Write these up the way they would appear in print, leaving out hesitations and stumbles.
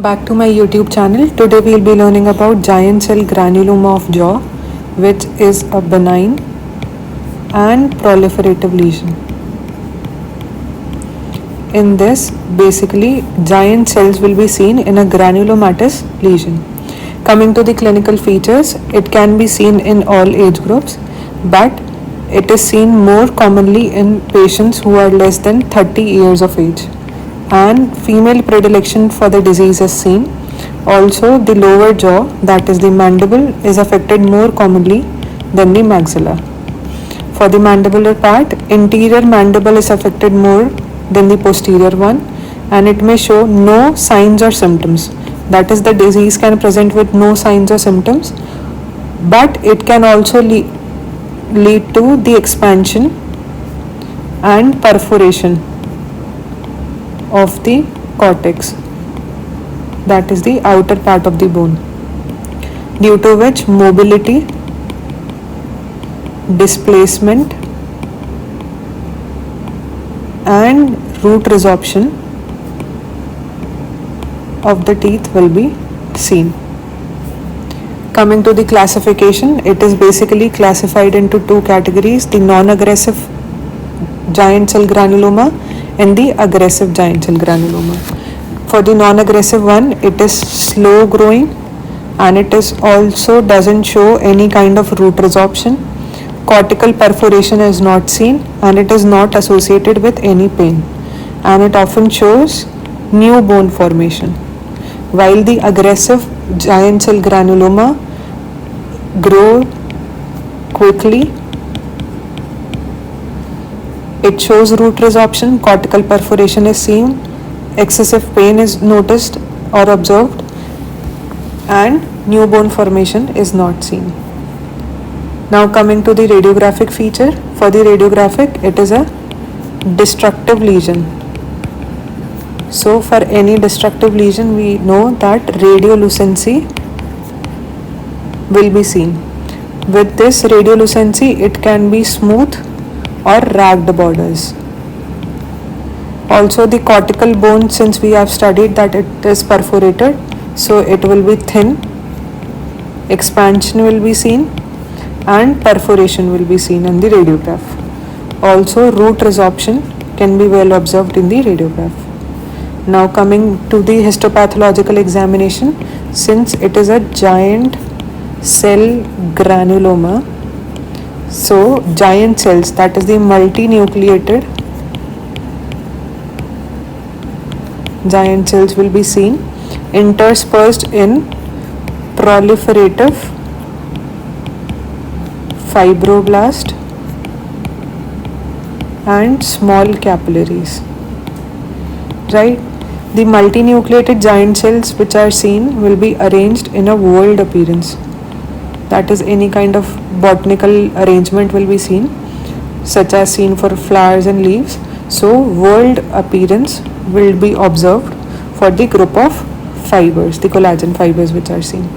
Back to my YouTube channel. Today we'll be learning about giant cell granuloma of jaw, which is a benign and proliferative lesion. In this, basically giant cells will be seen in a granulomatous lesion. Coming to the clinical features, it can be seen in all age groups, but it is seen more commonly in patients who are less than 30 years of age. And female predilection for the disease is seen. Also, the lower jaw, that is the mandible, is affected more commonly than the maxilla. For the mandibular part, interior mandible is affected more than the posterior one, and it may show no signs or symptoms. That is, the disease can present with no signs or symptoms, but it can also lead to the expansion and perforation of the cortex, that is the outer part of the bone, due to which mobility, displacement and root resorption of the teeth will be seen. Coming to the classification, it is basically classified into two categories: the non-aggressive giant cell granuloma and the aggressive giant cell granuloma. For the non-aggressive one, it is slow growing and it is also doesn't show any kind of root resorption. Cortical perforation is not seen and it is not associated with any pain, and it often shows new bone formation. While the aggressive giant cell granuloma grow quickly, it shows root resorption, cortical perforation is seen, excessive pain is noticed or observed, and new bone formation is not seen. Now coming to the radiographic feature. For the radiographic, it is a destructive lesion. So for any destructive lesion, we know that radiolucency will be seen. With this radiolucency, it can be smooth or ragged borders. Also, the cortical bone, since we have studied that it is perforated, so it will be thin, expansion will be seen, and perforation will be seen in the radiograph. Also, root resorption can be well observed in the radiograph. Now coming to the histopathological examination, since it is a giant cell granuloma, so giant cells, that is the multinucleated giant cells, will be seen interspersed in proliferative fibroblast and small capillaries. Right? The multinucleated giant cells which are seen will be arranged in a whorled appearance. That is, any kind of botanical arrangement will be seen, such as seen for flowers and leaves. So whorled appearance will be observed for the group of fibers, the collagen fibers which are seen.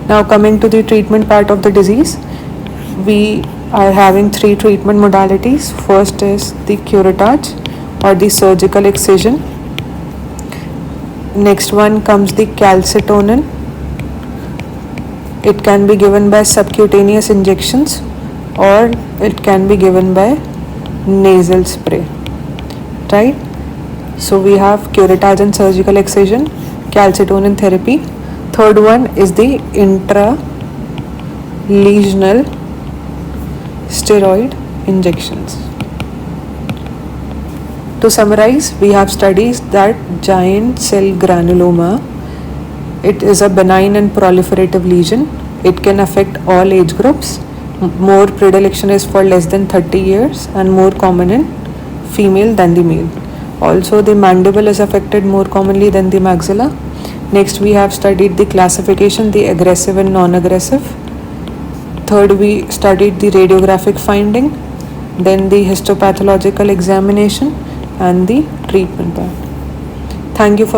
Now coming to the treatment part of the disease, we are having three treatment modalities. First is the curettage or the surgical excision. Next one comes the calcitonin. It can be given by subcutaneous injections or it can be given by nasal spray. Right? So we have curettage and surgical excision, calcitonin therapy. Third one is the intralesional steroid injections. To summarize, we have studied that giant cell granuloma, it is a benign and proliferative lesion. It can affect all age groups. More predilection is for less than 30 years and more common in female than the male. Also, the mandible is affected more commonly than the maxilla. Next, we have studied the classification, the aggressive and non-aggressive. Third, we studied the radiographic finding, then the histopathological examination and the treatment part. Thank you for